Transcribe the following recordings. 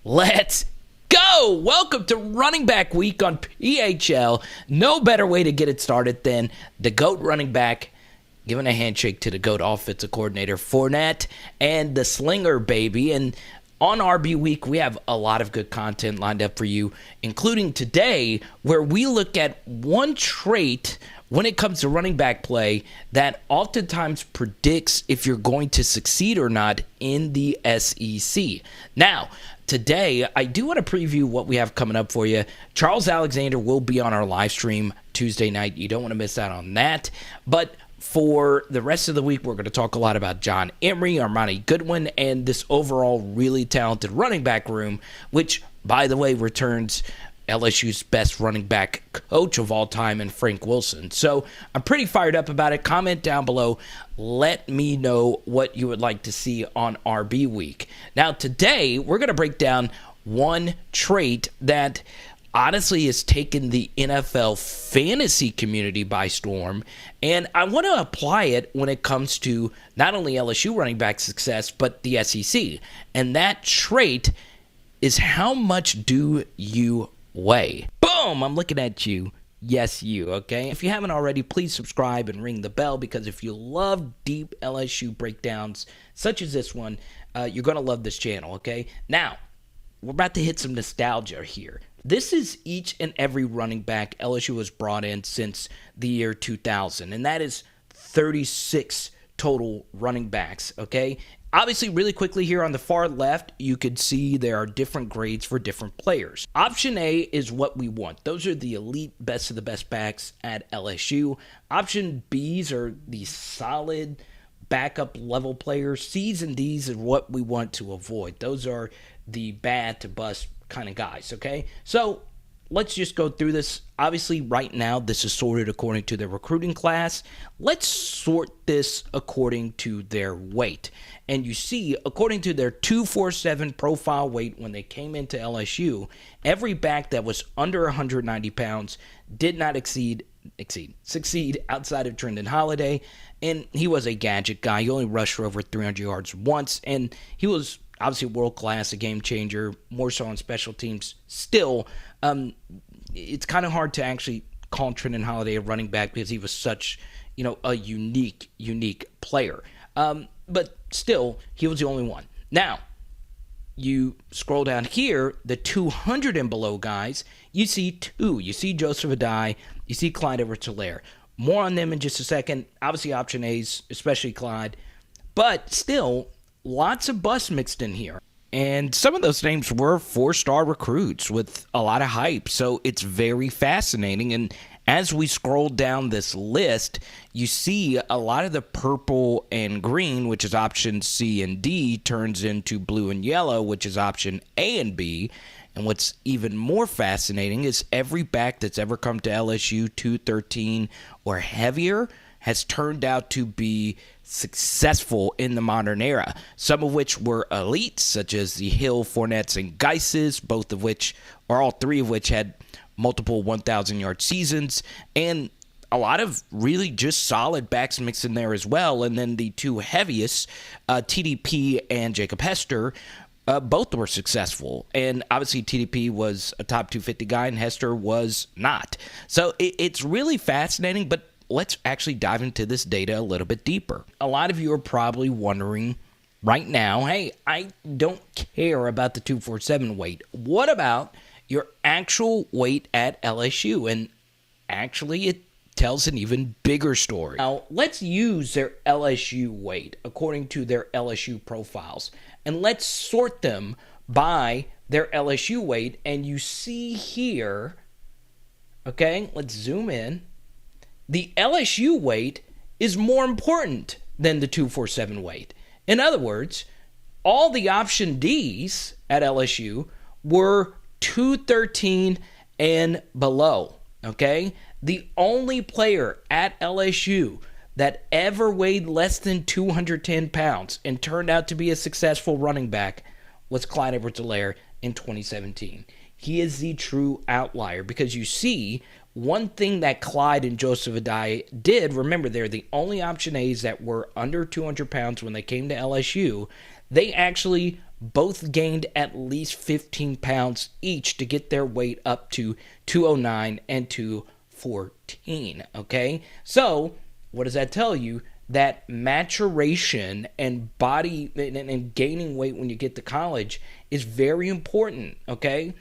Let's go! Welcome to Running Back Week on PHL. No better way to get it started than the GOAT running back giving a handshake to the GOAT offensive coordinator, Fournette, and the Slinger baby. And on RB Week, we have a lot of good content lined up for you, including today, where we look at one trait when it comes to running back play that oftentimes predicts if you're going to succeed or not in the SEC. Now, today, I do want to preview what we have coming up for you. Charles Alexander will be on our live stream Tuesday night. You don't want to miss out on that. But for the rest of the week, we're going to talk a lot about John Emery, Armani Goodwin, and this overall really talented running back room, which, by the way, returns LSU's best running back coach of all time in Frank Wilson. So I'm pretty fired up about it. Comment down below. Let me know what you would like to see on RB Week. Now, today, we're going to break down one trait that honestly has taken the NFL fantasy community by storm, and I want to apply it when it comes to not only LSU running back success, but the SEC. And that trait is how much do you weigh? Boom! I'm looking at you. Yes, you, okay? If you haven't already, please subscribe and ring the bell, because if you love deep LSU breakdowns such as this one, you're going to love this channel, okay? Now, we're about to hit some nostalgia here. This is each and every running back LSU has brought in since the year 2000, and that is 36 total running backs, okay? Obviously, really quickly here on the far left, you could see there are different grades for different players. Option A is what we want. Those are the elite best of the best backs at LSU. Option Bs are the solid backup level players. Cs and Ds are what we want to avoid. Those are the bad to bust kind of guys, okay? So let's just go through this. Obviously, right now, this is sorted according to their recruiting class. Let's sort this according to their weight. And you see, according to their 247 profile weight when they came into LSU, every back that was under 190 pounds did not succeed outside of Trendon Holiday. And he was a gadget guy. He only rushed for over 300 yards once. And he was obviously world-class, a game changer, more so on special teams. Still, it's kind of hard to actually call Trendon Holiday a running back because he was such, a unique player. But still, he was the only one. Now, you scroll down here, the 200 and below guys, you see two. You see Joseph Adai, you see Clyde Edwards-Helaire. More on them in just a second. Obviously, option A's, especially Clyde. But still, lots of busts mixed in here. And some of those names were four-star recruits with a lot of hype. So it's very fascinating. And as we scroll down this list, you see a lot of the purple and green, which is option C and D, turns into blue and yellow, which is option A and B. And what's even more fascinating is every back that's ever come to LSU 213 or heavier has turned out to be successful in the modern era, some of which were elite, such as the Hill, Fournettes, and Geises, all three of which had multiple 1,000-yard seasons, and a lot of really just solid backs mixed in there as well. And then the two heaviest, TDP and Jacob Hester, both were successful. And obviously TDP was a top 250 guy and Hester was not. So it's really fascinating, but let's actually dive into this data a little bit deeper. A lot of you are probably wondering right now, hey, I don't care about the 247 weight. What about your actual weight at LSU? And actually, it tells an even bigger story. Now, let's use their LSU weight according to their LSU profiles, and let's sort them by their LSU weight. And you see here, okay, let's zoom in. The LSU weight is more important than the 247 weight. In other words, all the option Ds at LSU were 213 and below, okay? The only player at LSU that ever weighed less than 210 pounds and turned out to be a successful running back was Clyde Edwards-Helaire in 2017. He is the true outlier because you see one thing that Clyde and Joseph Adai did, remember they're the only option A's that were under 200 pounds when they came to LSU, they actually both gained at least 15 pounds each to get their weight up to 209 and 214, okay? So, what does that tell you? That maturation and body and gaining weight when you get to college is very important, okay?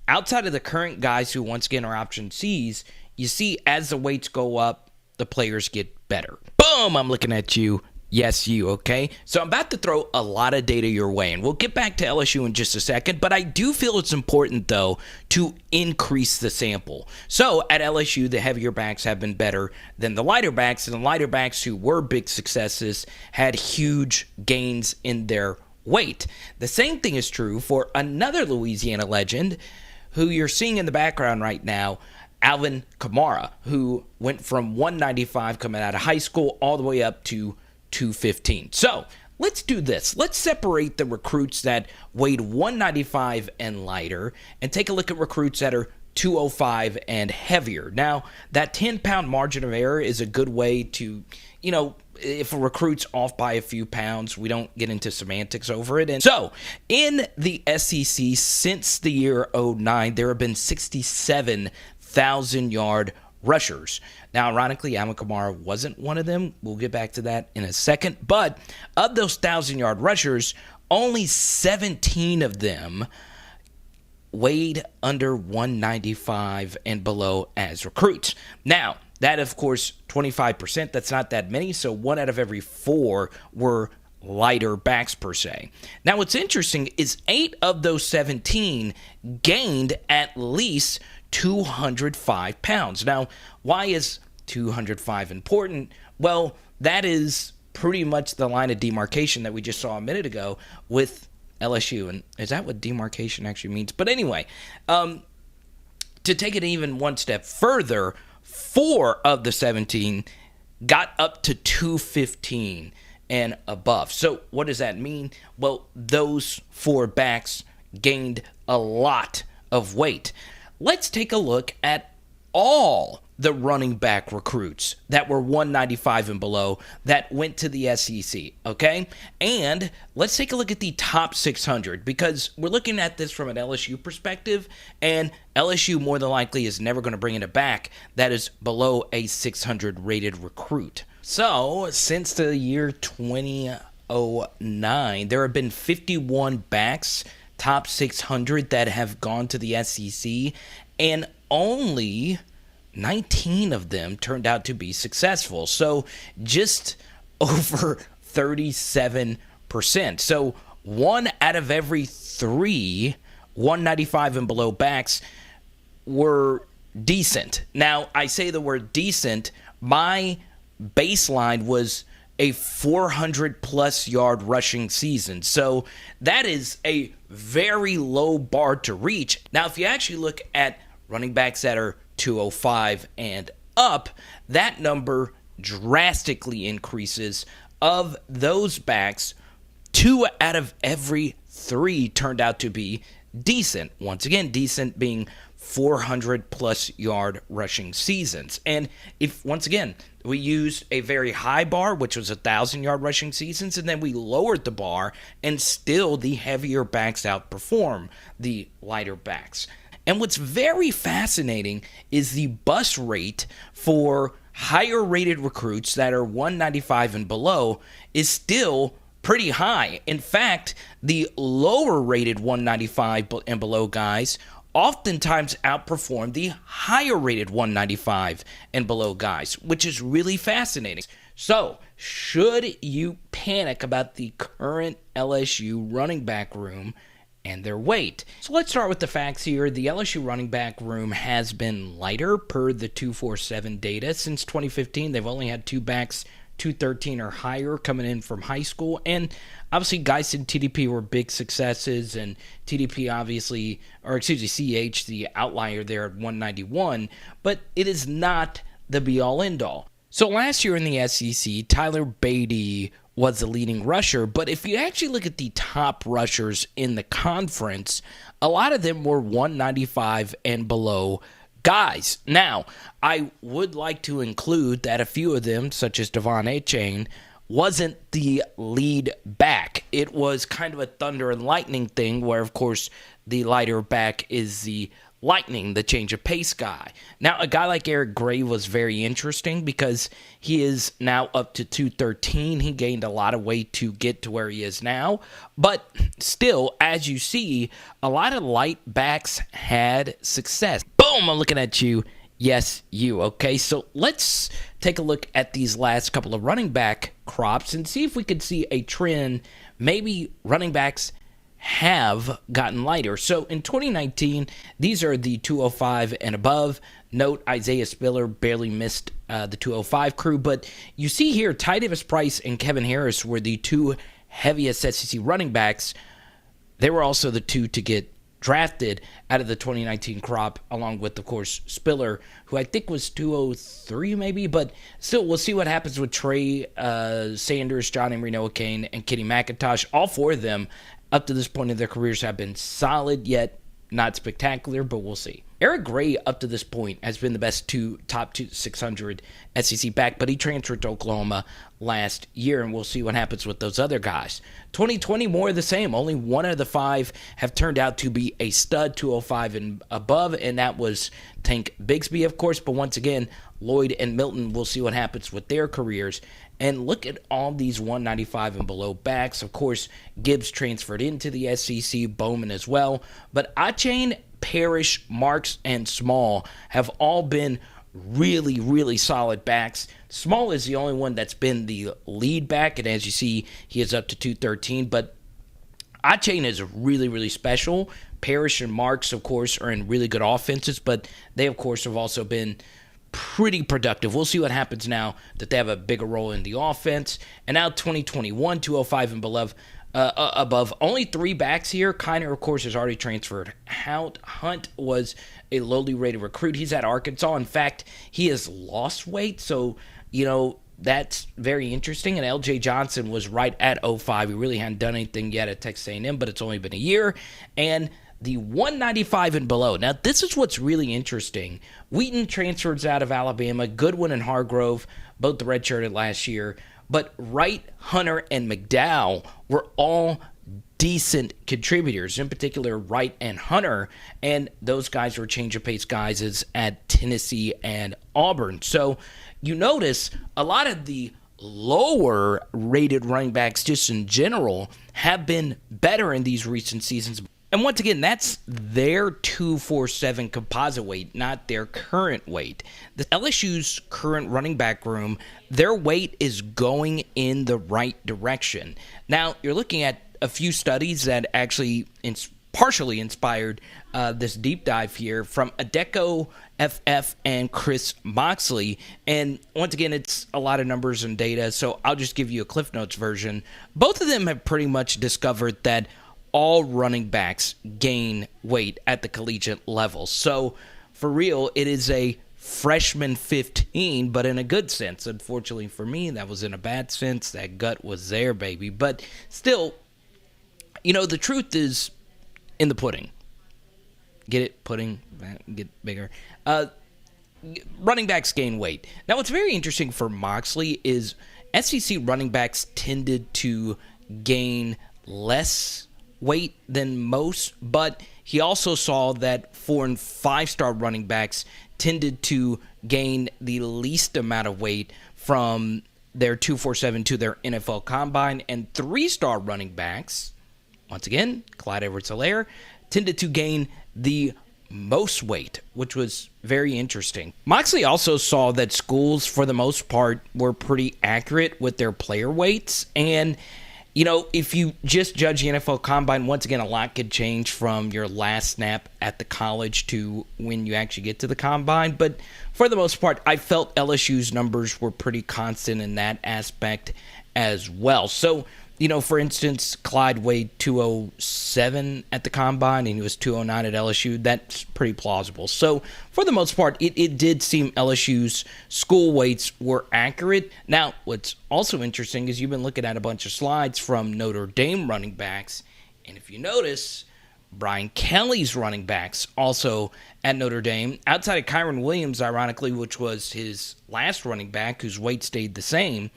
Outside of the current guys who once again are option Cs, you see as the weights go up, the players get better. Boom, I'm looking at you. Yes, you, okay? So I'm about to throw a lot of data your way, and we'll get back to LSU in just a second, but I do feel it's important, though, to increase the sample. So at LSU, the heavier backs have been better than the lighter backs, and the lighter backs who were big successes had huge gains in their weight. The same thing is true for another Louisiana legend who you're seeing in the background right now, Alvin Kamara, who went from 195 coming out of high school all the way up to 215. So let's do this. Let's separate the recruits that weighed 195 and lighter and take a look at recruits that are 205 and heavier. Now, that 10-pound margin of error is a good way to, if a recruit's off by a few pounds, we don't get into semantics over it. And so, in the SEC since the year 2009, there have been 67,000-yard rushers. Now, ironically, Alvin Kamara wasn't one of them. We'll get back to that in a second. But of those 1,000-yard rushers, only 17 of them weighed under 195 and below as recruits. Now, that, of course, 25%, that's not that many. So 1 out of every 4 were lighter backs per se. Now, what's interesting is 8 of those 17 gained at least 205 pounds. Now, why is 205 important? Well, that is pretty much the line of demarcation that we just saw a minute ago with LSU. And is that what demarcation actually means? But anyway, to take it even one step further, 4 of the 17 got up to 215 and above. So what does that mean? Well, those 4 backs gained a lot of weight. Let's take a look at all the running back recruits that were 195 and below that went to the SEC, okay? And let's take a look at the top 600 because we're looking at this from an LSU perspective, and LSU more than likely is never going to bring in a back that is below a 600 rated recruit. So, since the year 2009, there have been 51 backs top 600 that have gone to the SEC, and only 19 of them turned out to be successful. So just over 37%. So 1 out of every 3 195 and below backs were decent. Now, I say the word decent. My baseline was a 400-plus yard rushing season. So that is a very low bar to reach. Now, if you actually look at running backs that are 205 and up, that number drastically increases. Of those backs, 2 out of every 3 turned out to be decent. Once again, decent being 400-plus yard rushing seasons. And if, once again, we used a very high bar, which was 1,000-yard rushing seasons, and then we lowered the bar, and still the heavier backs outperform the lighter backs. And what's very fascinating is the bust rate for higher rated recruits that are 195 and below is still pretty high. In fact, the lower rated 195 and below guys oftentimes outperform the higher rated 195 and below guys, which is really fascinating. So, should you panic about the current LSU running back room and their weight? So let's start with the facts here. The LSU running back room has been lighter per the 247 data. Since 2015, they've only had 2 backs 213 or higher coming in from high school. And obviously, guys in TDP were big successes, and TDP obviously, CH, the outlier there at 191, but it is not the be-all, end-all. So last year in the SEC, Tyler Beatty was the leading rusher, but if you actually look at the top rushers in the conference, a lot of them were 195 and below guys. Now, I would like to include that a few of them, such as Devon Achane, wasn't the lead back. It was kind of a thunder and lightning thing where, of course, the lighter back is the lightning, the change of pace guy. Now, a guy like Eric Gray was very interesting because he is now up to 213. He gained a lot of weight to get to where he is now. But still, as you see, a lot of light backs had success. Boom, I'm looking at you. Yes, you. Okay, so let's take a look at these last couple of running back crops and see if we could see a trend. Maybe running backs have gotten lighter. So in 2019, these are the 205 and above. Note Isaiah Spiller barely missed the 205 crew, but you see here, Ty Davis Price and Kevin Harris were the two heaviest SEC running backs. They were also the two to get drafted out of the 2019 crop, along with, of course, Spiller, who I think was 203 maybe, but still, we'll see what happens with Trey Sanders, John Emery, Noah Cain, and Kenny McIntosh. All four of them, up to this point in their careers, have been solid, yet not spectacular, but we'll see. Eric Gray, up to this point, has been the best top 600 SEC back, but he transferred to Oklahoma last year, and we'll see what happens with those other guys. 2020, more of the same. Only one of the five have turned out to be a stud, 205 and above, and that was Tank Bigsby, of course, but once again, Lloyd and Milton, we'll see what happens with their careers. And look at all these 195 and below backs. Of course, Gibbs transferred into the SEC, Bowman as well. But Achane, Parrish, Marks, and Small have all been really, really solid backs. Small is the only one that's been the lead back, and as you see, he is up to 213. But Achane is really, really special. Parrish and Marks, of course, are in really good offenses, but they, of course, have also been pretty productive. We'll see what happens now that they have a bigger role in the offense. And now 2021, 205 and above. Only three backs here. Kiner, of course, has already transferred out. Hunt was a lowly rated recruit. He's at Arkansas. In fact, he has lost weight. So, that's very interesting. And L.J. Johnson was right at 05. He really hadn't done anything yet at Texas A&M, but it's only been a year. And the 195 and below. Now, this is what's really interesting. Wheaton transfers out of Alabama. Goodwin and Hargrove, both the redshirted last year. But Wright, Hunter, and McDowell were all decent contributors, in particular Wright and Hunter, and those guys were change of pace guys at Tennessee and Auburn. So you notice a lot of the lower rated running backs just in general have been better in these recent seasons. And once again, that's their 247 composite weight, not their current weight. The LSU's current running back room, their weight is going in the right direction. Now, you're looking at a few studies that actually partially inspired this deep dive here from Adecco FF and Chris Moxley. And once again, it's a lot of numbers and data, so I'll just give you a Cliff Notes version. Both of them have pretty much discovered that all running backs gain weight at the collegiate level. So, for real, it is a freshman 15, but in a good sense. Unfortunately for me, that was in a bad sense. That gut was there, baby. But still, the truth is in the pudding. Get it? Pudding? Get bigger. Running backs gain weight. Now, what's very interesting for Moxley is SEC running backs tended to gain less weight than most, but he also saw that 4- and 5-star running backs tended to gain the least amount of weight from their 247 to their NFL Combine, and 3-star running backs, once again, Clyde Edwards-Helaire, tended to gain the most weight, which was very interesting. Moxley also saw that schools, for the most part, were pretty accurate with their player weights, and if you just judge the NFL Combine, once again, a lot could change from your last snap at the college to when you actually get to the Combine. But for the most part, I felt LSU's numbers were pretty constant in that aspect as well. So, for instance, Clyde weighed 207 at the Combine, and he was 209 at LSU. That's pretty plausible. So, for the most part, it did seem LSU's school weights were accurate. Now, what's also interesting is you've been looking at a bunch of slides from Notre Dame running backs, and if you notice, Brian Kelly's running backs also at Notre Dame, outside of Kyron Williams, ironically, which was his last running back, whose weight stayed the same.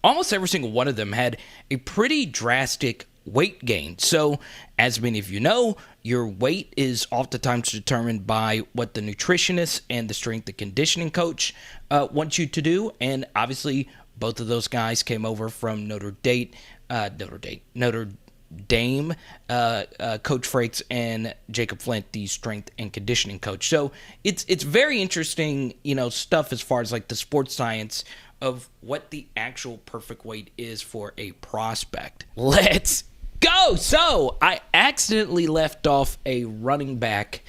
almost every single one of them had a pretty drastic weight gain. So, as many of you know, your weight is oftentimes determined by what the nutritionist and the strength and conditioning coach want you to do. And obviously, both of those guys came over from Notre Dame, Coach Frakes and Jacob Flint, the strength and conditioning coach. So it's very interesting, stuff as far as like the sports science of what the actual perfect weight is for a prospect. Let's go. So I accidentally left off a running back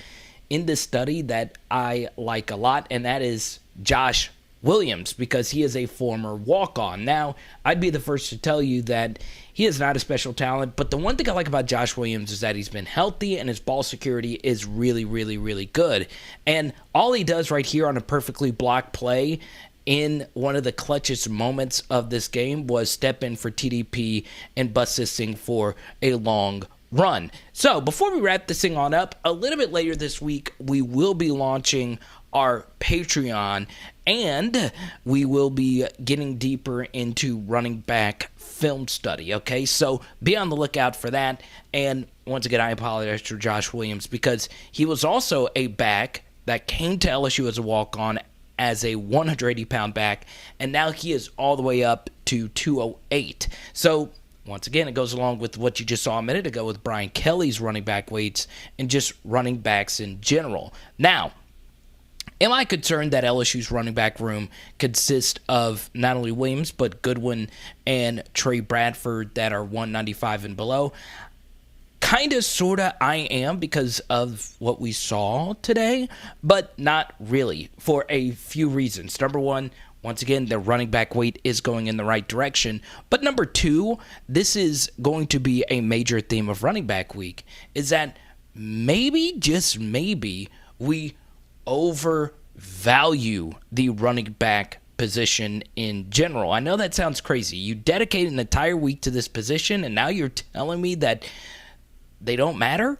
in this study that I like a lot, and that is Josh Williams, because he is a former walk-on. Now, I'd be the first to tell you that he is not a special talent, but the one thing I like about Josh Williams is that he's been healthy and his ball security is really, really, really good. And all he does right here on a perfectly blocked play in one of the clutchest moments of this game was step in for TDP and bust this thing for a long run. So before we wrap this thing on up, a little bit later this week, we will be launching our Patreon, and we will be getting deeper into running back film study, okay? So be on the lookout for that. And once again, I apologize to Josh Williams because he was also a back that came to LSU as a walk-on as a 180-pound back, and now he is all the way up to 208. So once again, it goes along with what you just saw a minute ago with Brian Kelly's running back weights and just running backs in general. Now, am I concerned that LSU's running back room consists of not only Williams, but Goodwin and Trey Bradford that are 195 and below? Kind of, sort of, I am because of what we saw today, but not really for a few reasons. Number one, once again, the running back weight is going in the right direction. But number two, this is going to be a major theme of running back week, is that maybe, just maybe, we overvalue the running back position in general. I know that sounds crazy. You dedicate an entire week to this position, and now you're telling me that they don't matter?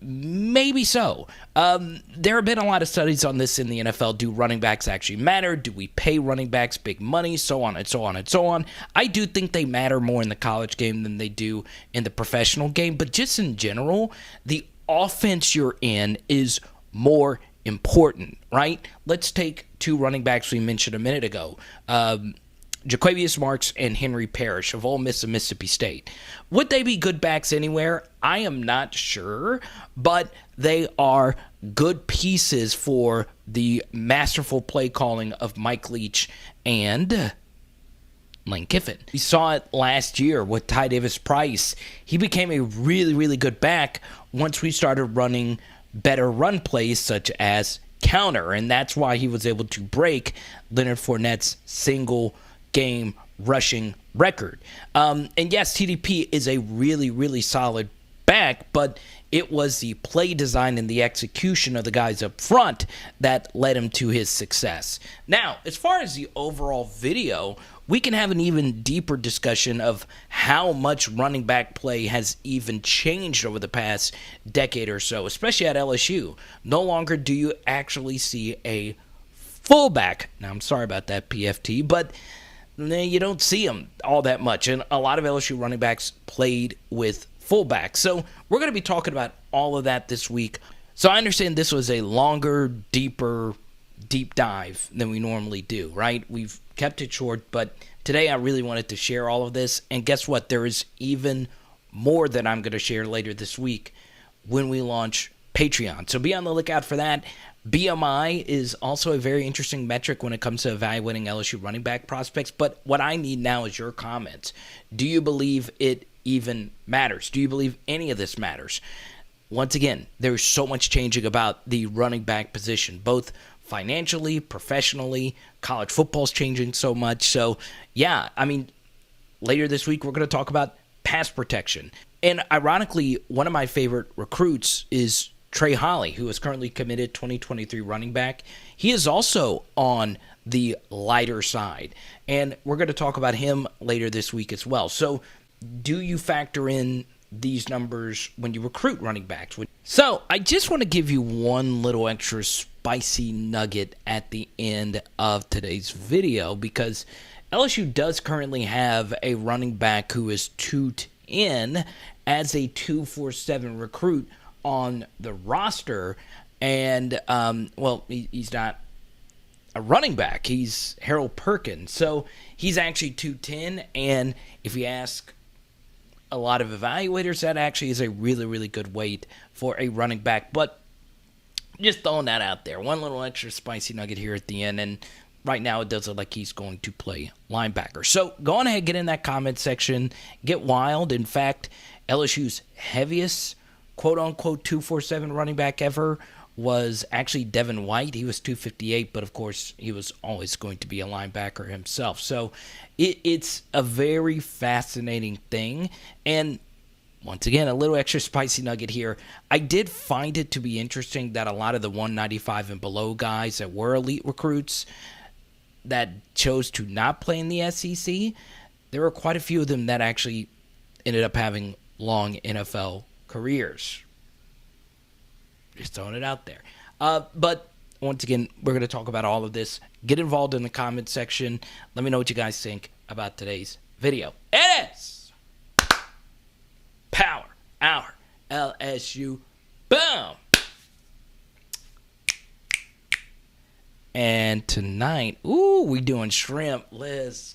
Maybe so. There have been a lot of studies on this in the NFL. Do running backs actually matter? Do we pay running backs big money? So on and so on and so on. I do think they matter more in the college game than they do in the professional game. But just in general, the offense you're in is more important, right? Let's take two running backs we mentioned a minute ago. Jaquavius Marks and Henry Parrish of Ole Miss and Mississippi State. Would they be good backs anywhere? I am not sure, but they are good pieces for the masterful play calling of Mike Leach and Lane Kiffin. We saw it last year with Ty Davis-Price. He became a really, really good back once we started running better run plays such as counter, and that's why he was able to break Leonard Fournette's single game rushing record. And yes, TDP is a really, really solid back, but it was the play design and the execution of the guys up front that led him to his success. Now, as far as the overall video, we can have an even deeper discussion of how much running back play has even changed over the past decade or so, especially at LSU. No longer do you actually see a fullback. Now, I'm sorry about that, PFT, but you don't see them all that much. And a lot of LSU running backs played with fullbacks. So we're going to be talking about all of that this week. So I understand this was a longer, deep dive than we normally do, right? We've kept it short, but today I really wanted to share all of this. And guess what? There is even more that I'm going to share later this week when we launch Patreon. So be on the lookout for that. BMI is also a very interesting metric when it comes to evaluating LSU running back prospects. But what I need now is your comments. Do you believe it even matters? Do you believe any of this matters? Once again, there's so much changing about the running back position, both financially, professionally. College football's changing so much. So, yeah, I mean, later this week we're going to talk about pass protection. And ironically, one of my favorite recruits is Trey, who is currently committed 2023 running back. He is also on the lighter side, and we're going to talk about him later this week as well. So do you factor in these numbers when you recruit running backs? So I just want to give you one little extra spicy nugget at the end of today's video, because LSU does currently have a running back who is 210 as a 247 recruit on the roster. And, he's not a running back. He's Harold Perkins. So he's actually 210. And if you ask a lot of evaluators, that actually is a really, really good weight for a running back. But just throwing that out there. One little extra spicy nugget here at the end. And right now it does look like he's going to play linebacker. So go on ahead, get in that comment section. Get wild. In fact, LSU's heaviest quote-unquote 247 running back ever was actually Devin White. He was 258, but of course he was always going to be a linebacker himself. So it's a very fascinating thing. And once again, a little extra spicy nugget here. I did find it to be interesting that a lot of the 195 and below guys that were elite recruits that chose to not play in the SEC, there were quite a few of them that actually ended up having long NFL careers. Just throwing it out there. But once again, we're going to talk about all of this. Get involved in the comment section. Let me know what you guys think about today's video. It is Power Hour LSU. Boom! And tonight, we doing shrimp. Let's